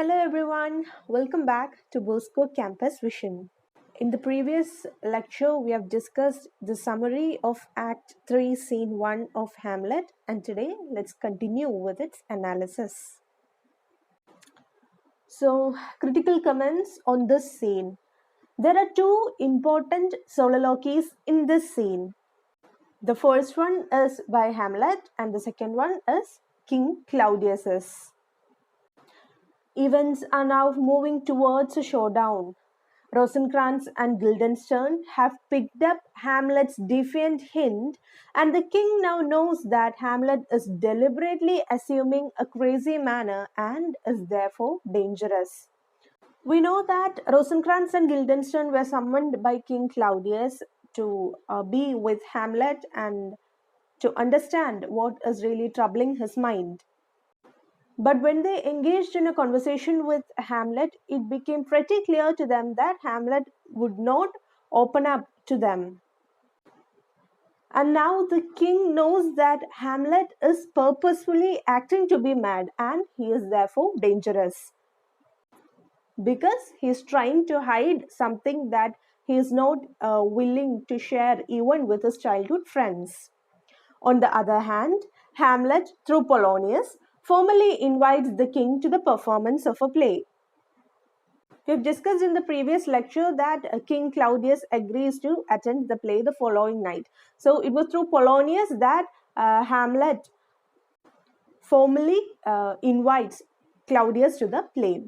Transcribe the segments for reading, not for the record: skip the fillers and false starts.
Hello everyone, welcome back to Bosco Campus Vision. In the previous lecture, we have discussed the summary of Act 3, Scene 1 of Hamlet, and today let's continue with its analysis. So, critical comments on this scene. There are two important soliloquies in this scene. The first one is by Hamlet, and the second one is King Claudius's. Events are now moving towards a showdown. Rosencrantz and Guildenstern have picked up Hamlet's defiant hint, and the king now knows that Hamlet is deliberately assuming a crazy manner and is therefore dangerous. We know that Rosencrantz and Guildenstern were summoned by King Claudius to be with Hamlet and to understand what is really troubling his mind. But when they engaged in a conversation with Hamlet, it became pretty clear to them that Hamlet would not open up to them. And now the king knows that Hamlet is purposefully acting to be mad and he is therefore dangerous. Because he is trying to hide something that he is not willing to share even with his childhood friends. On the other hand, Hamlet, through Polonius, formally invites the king to the performance of a play. We have discussed in the previous lecture that King Claudius agrees to attend the play the following night. So it was through Polonius that Hamlet formally invites Claudius to the play.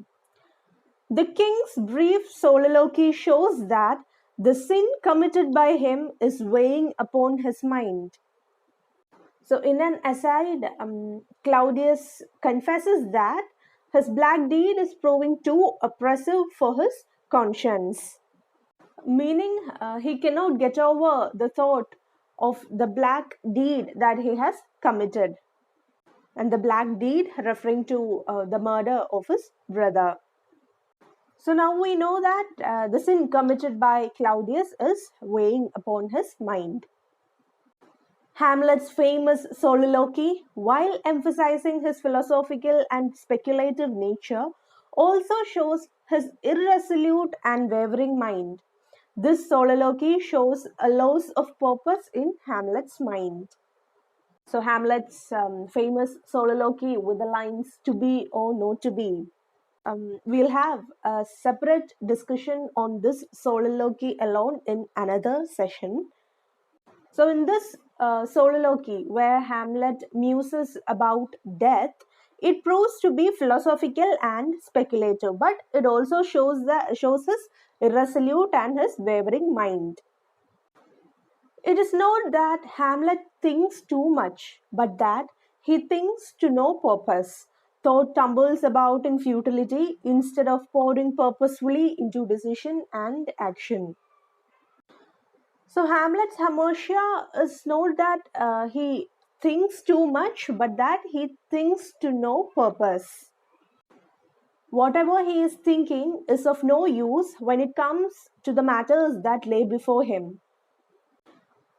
The king's brief soliloquy shows that the sin committed by him is weighing upon his mind. So in an aside, Claudius confesses that his black deed is proving too oppressive for his conscience. Meaning he cannot get over the thought of the black deed that he has committed. And the black deed referring to the murder of his brother. So now we know that the sin committed by Claudius is weighing upon his mind. Hamlet's famous soliloquy, while emphasizing his philosophical and speculative nature, also shows his irresolute and wavering mind. This soliloquy shows a loss of purpose in Hamlet's mind. So Hamlet's famous soliloquy with the lines "to be or not to be." We'll have a separate discussion on this soliloquy alone in another session. So in this soliloquy, where Hamlet muses about death, it proves to be philosophical and speculative, but it also shows his irresolute and his wavering mind. It is not that Hamlet thinks too much, but that he thinks to no purpose. Thought tumbles about in futility instead of pouring purposefully into decision and action. So Hamlet's hamartia is not that he thinks too much, but that he thinks to no purpose. Whatever he is thinking is of no use when it comes to the matters that lay before him.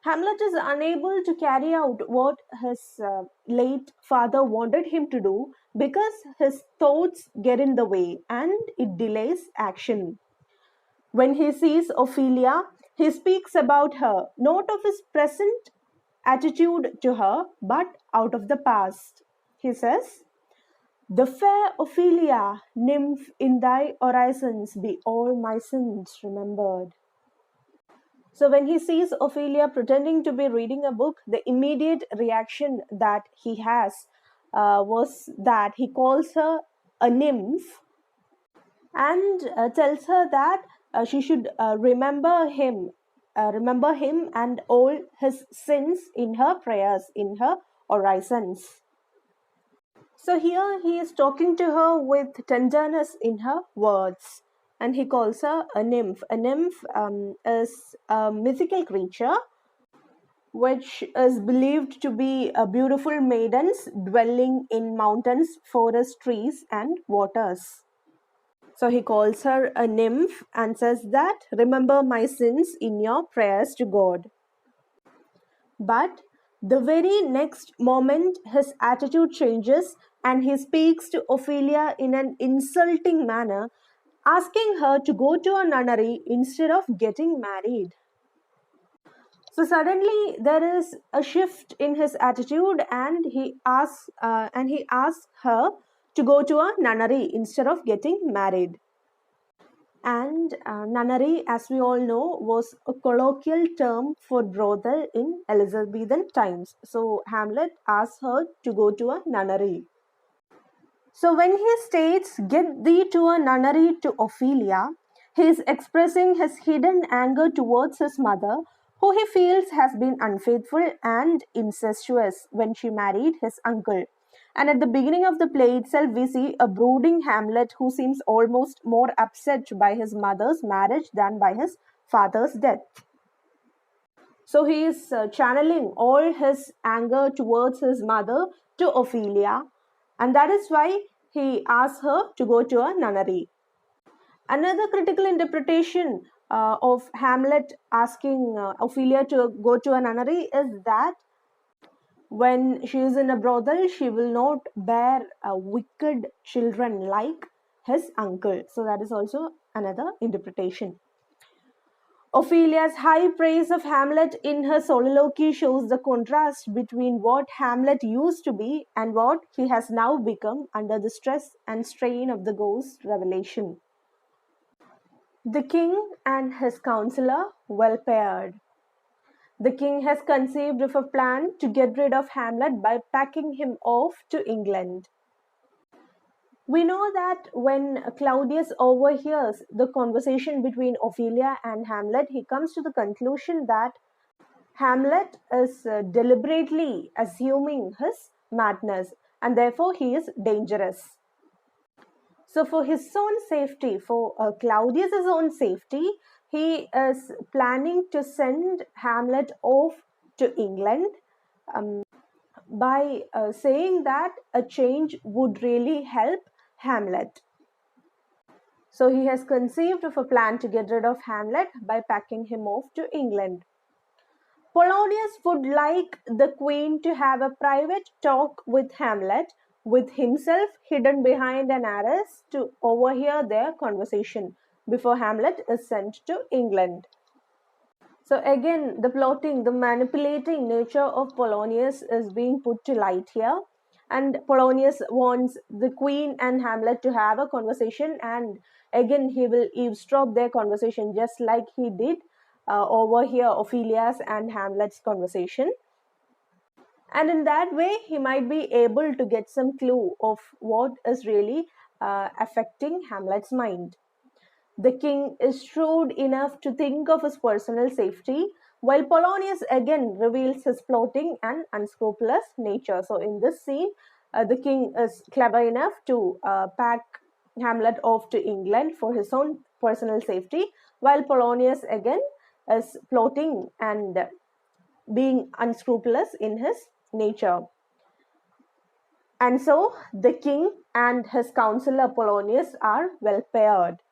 Hamlet is unable to carry out what his late father wanted him to do because his thoughts get in the way and it delays action. When he sees Ophelia, he speaks about her, not of his present attitude to her, but out of the past. He says, "The fair Ophelia, nymph, in thy orisons be all my sins remembered." So when he sees Ophelia pretending to be reading a book, the immediate reaction that he has was that he calls her a nymph and tells her that she should remember him and all his sins in her prayers, in her orisons. So here he is talking to her with tenderness in her words, and he calls her a nymph. A nymph is a mythical creature which is believed to be beautiful maidens dwelling in mountains, forests, trees, and waters. So he calls her a nymph and says that, "Remember my sins in your prayers to God." But the very next moment his attitude changes and he speaks to Ophelia in an insulting manner, asking her to go to a nunnery instead of getting married. So suddenly there is a shift in his attitude, and he asks her to go to a nunnery instead of getting married. And nunnery, as we all know, was a colloquial term for brothel in Elizabethan times. So Hamlet asks her to go to a nunnery. So when he states, "Get thee to a nunnery," to Ophelia, he is expressing his hidden anger towards his mother, who he feels has been unfaithful and incestuous when she married his uncle. And at the beginning of the play itself, we see a brooding Hamlet who seems almost more upset by his mother's marriage than by his father's death. So he is channeling all his anger towards his mother to Ophelia, and that is why he asks her to go to a nunnery. Another critical interpretation of Hamlet asking Ophelia to go to a nunnery is that when she is in a brothel, she will not bear wicked children like his uncle. So that is also another interpretation. Ophelia's high praise of Hamlet in her soliloquy shows the contrast between what Hamlet used to be and what he has now become under the stress and strain of the ghost revelation. The king and his counselor well paired. The king has conceived of a plan to get rid of Hamlet by packing him off to England. We know that when Claudius overhears the conversation between Ophelia and Hamlet, he comes to the conclusion that Hamlet is deliberately assuming his madness, and therefore he is dangerous. So, for his own safety, for Claudius's own safety, he is planning to send Hamlet off to England by saying that a change would really help Hamlet. So he has conceived of a plan to get rid of Hamlet by packing him off to England. Polonius would like the queen to have a private talk with Hamlet, with himself hidden behind an arras to overhear their conversation before Hamlet is sent to England. So again, the plotting, the manipulating nature of Polonius is being put to light here. And Polonius wants the queen and Hamlet to have a conversation, and again he will eavesdrop their conversation just like he did overhear Ophelia's and Hamlet's conversation. And in that way, he might be able to get some clue of what is really affecting Hamlet's mind. The king is shrewd enough to think of his personal safety, while Polonius again reveals his plotting and unscrupulous nature. So, in this scene, the king is clever enough to pack Hamlet off to England for his own personal safety, while Polonius again is plotting and being unscrupulous in his nature. And so, the king and his counselor Polonius are well paired.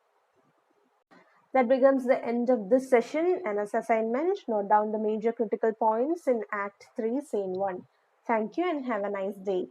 That becomes the end of this session, and as assignment, note down the major critical points in Act 3, Scene 1. Thank you and have a nice day.